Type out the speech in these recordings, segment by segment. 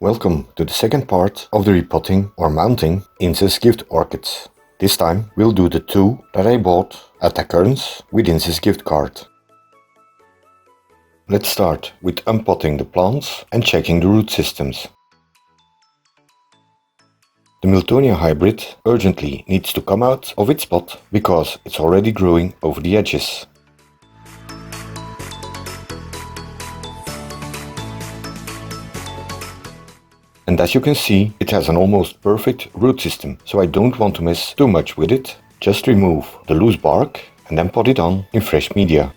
Welcome to the second part of the repotting or mounting Ynse's gift orchids. This time we'll do the two that I bought at Ynse with Ynse's gift card. Let's start with unpotting the plants and checking the root systems. The Miltonia hybrid urgently needs to come out of its pot because it's already growing over the edges. And as you can see, it has an almost perfect root system, so I don't want to mess too much with it. Just remove the loose bark and then pot it on in fresh media.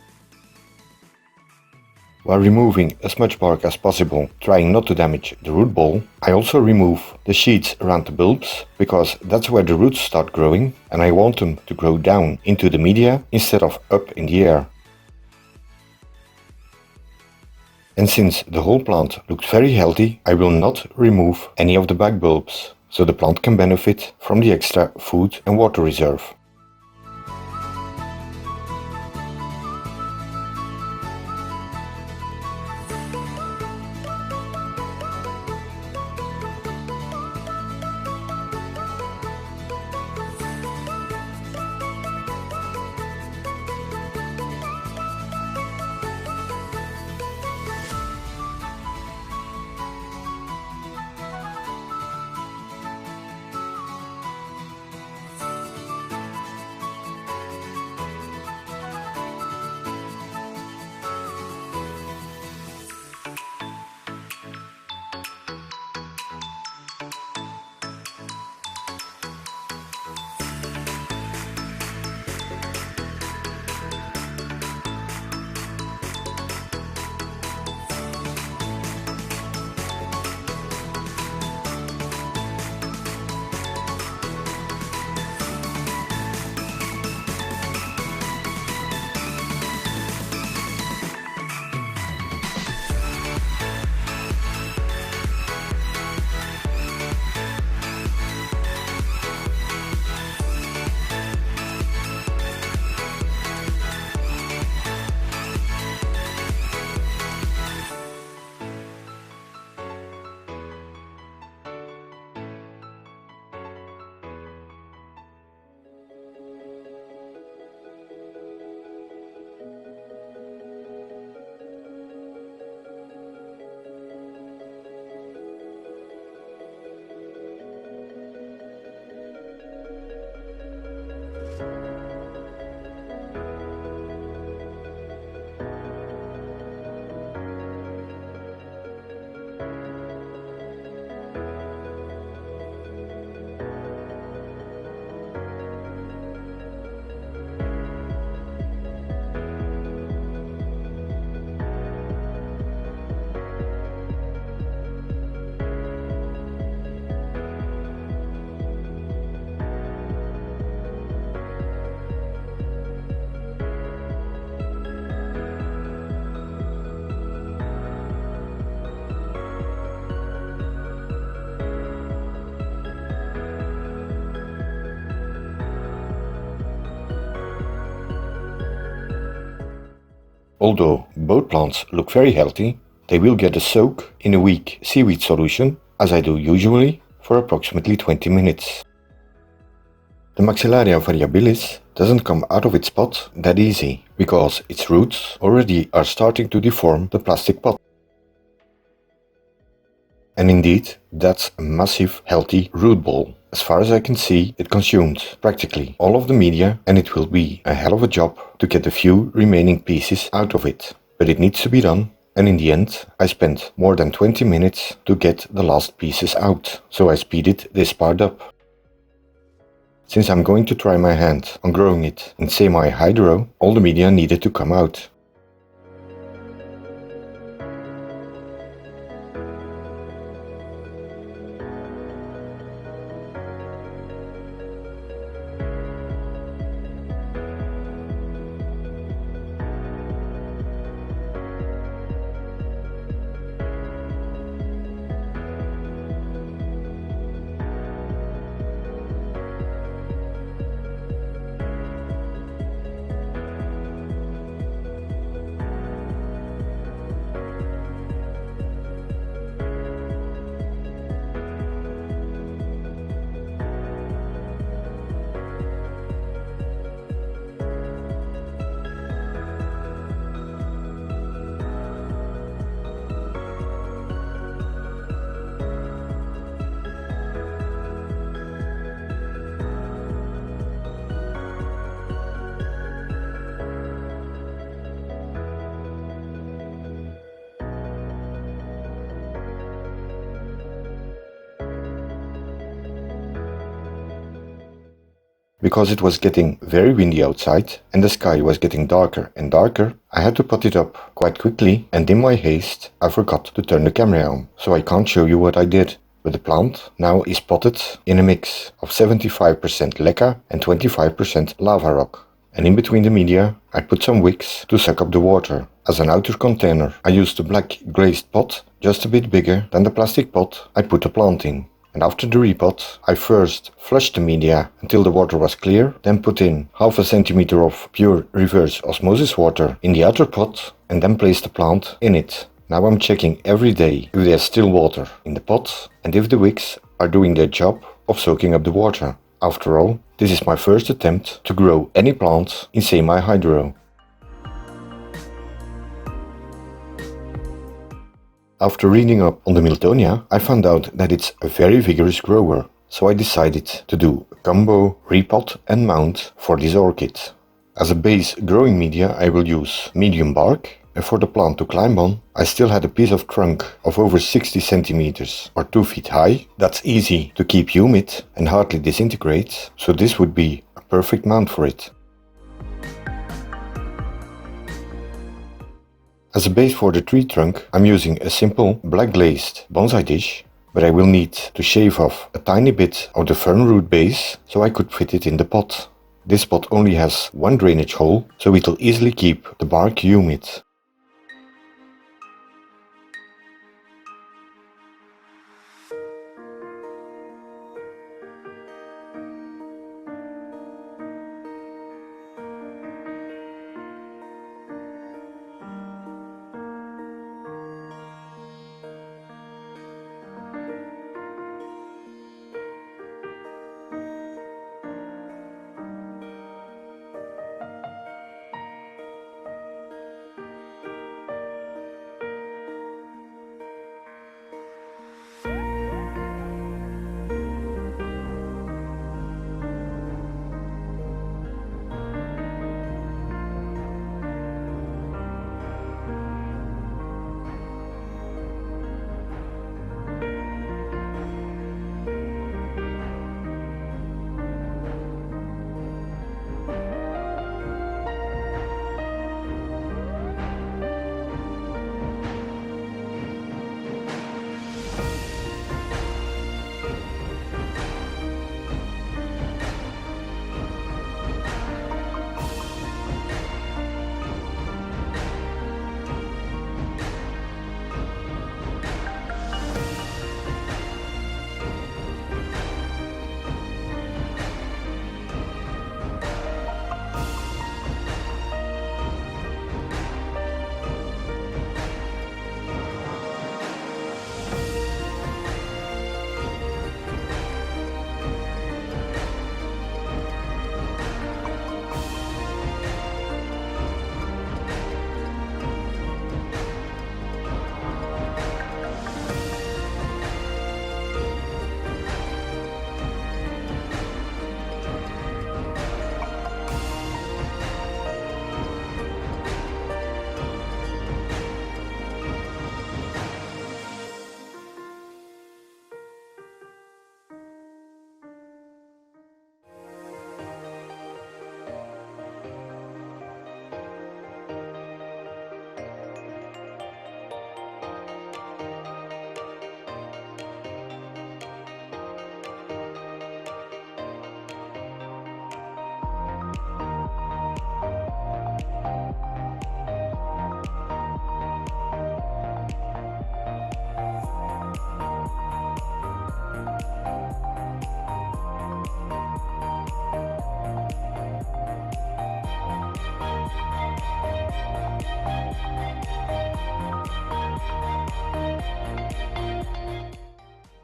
While removing as much bark as possible, trying not to damage the root ball, I also remove the sheets around the bulbs, because that's where the roots start growing and I want them to grow down into the media instead of up in the air. And since the whole plant looks very healthy, I will not remove any of the back bulbs, so the plant can benefit from the extra food and water reserve. Although both plants look very healthy, they will get a soak in a weak seaweed solution, as I do usually, for approximately 20 minutes. The Maxillaria variabilis doesn't come out of its pot that easy, because its roots already are starting to deform the plastic pot. And indeed, that's a massive healthy root ball. As far as I can see, it consumed practically all of the media, and it will be a hell of a job to get a few remaining pieces out of it. But it needs to be done, and in the end I spent more than 20 minutes to get the last pieces out, so I speeded this part up. Since I'm going to try my hand on growing it in semi-hydro, all the media needed to come out. Because it was getting very windy outside and the sky was getting darker and darker, I had to pot it up quite quickly, and in my haste I forgot to turn the camera on, so I can't show you what I did. But the plant now is potted in a mix of 75% leca and 25% lava rock. And in between the media I put some wicks to suck up the water. As an outer container I used a black glazed pot, just a bit bigger than the plastic pot I put the plant in. And after the repot, I first flushed the media until the water was clear, then put in half a centimeter of pure reverse osmosis water in the outer pot, and then placed the plant in it. Now I'm checking every day if there's still water in the pot and if the wicks are doing their job of soaking up the water. After all, this is my first attempt to grow any plant in semi-hydro. After reading up on the Miltonia, I found out that it's a very vigorous grower, so I decided to do a combo repot and mount for this orchid. As a base growing media I will use medium bark, and for the plant to climb on I still had a piece of trunk of over 60 centimeters or 2 feet high. That's easy to keep humid and hardly disintegrates, so this would be a perfect mount for it. As a base for the tree trunk, I'm using a simple black glazed bonsai dish, but I will need to shave off a tiny bit of the fern root base so I could fit it in the pot. This pot only has one drainage hole, so it'll easily keep the bark humid.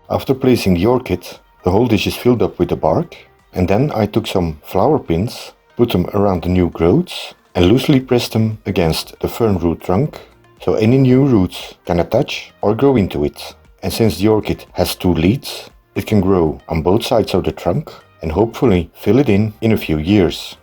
After placing the orchid, the whole dish is filled up with the bark, and then I took some flower pins, put them around the new growths, and loosely pressed them against the fern root trunk, so any new roots can attach or grow into it. And since the orchid has 2 leads, it can grow on both sides of the trunk and hopefully fill it in a few years.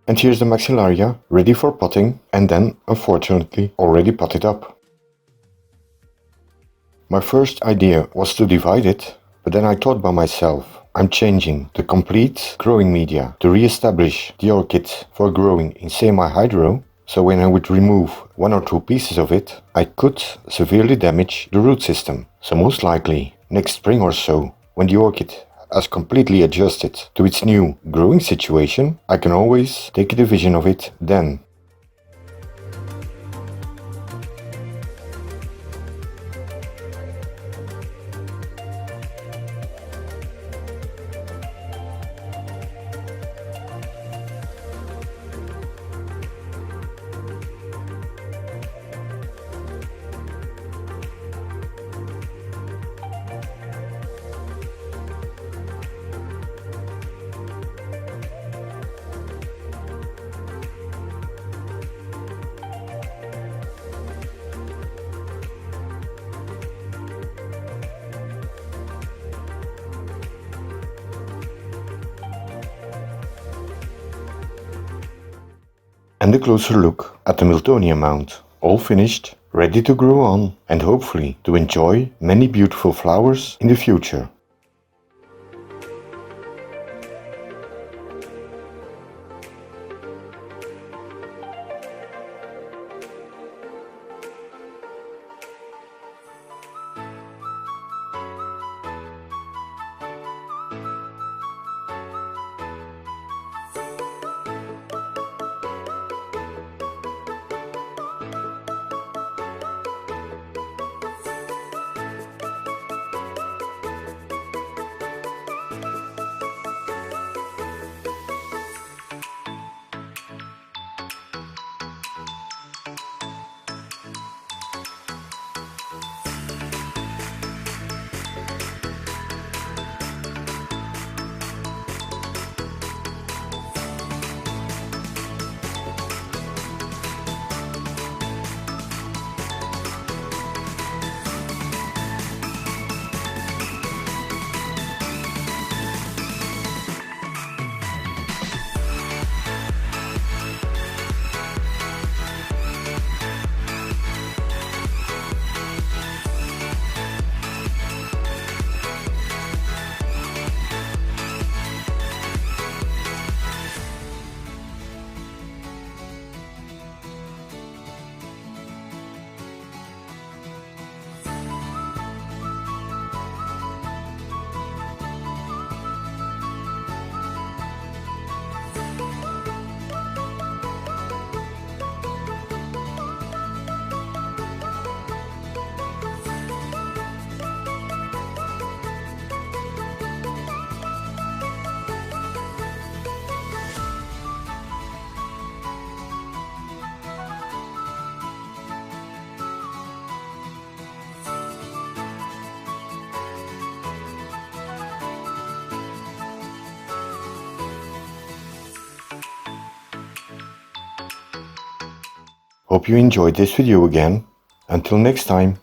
And here's the Maxillaria, ready for potting, and then, unfortunately, already potted up. My first idea was to divide it, but then I thought by myself, I'm changing the complete growing media to re-establish the orchid for growing in semi-hydro, so when I would remove one or two pieces of it, I could severely damage the root system. So most likely, next spring or so, when the orchid has completely adjusted to its new growing situation, I can always take a division of it then. And a closer look at the Miltonia mount, all finished, ready to grow on and hopefully to enjoy many beautiful flowers in the future. Hope you enjoyed this video again. Until next time.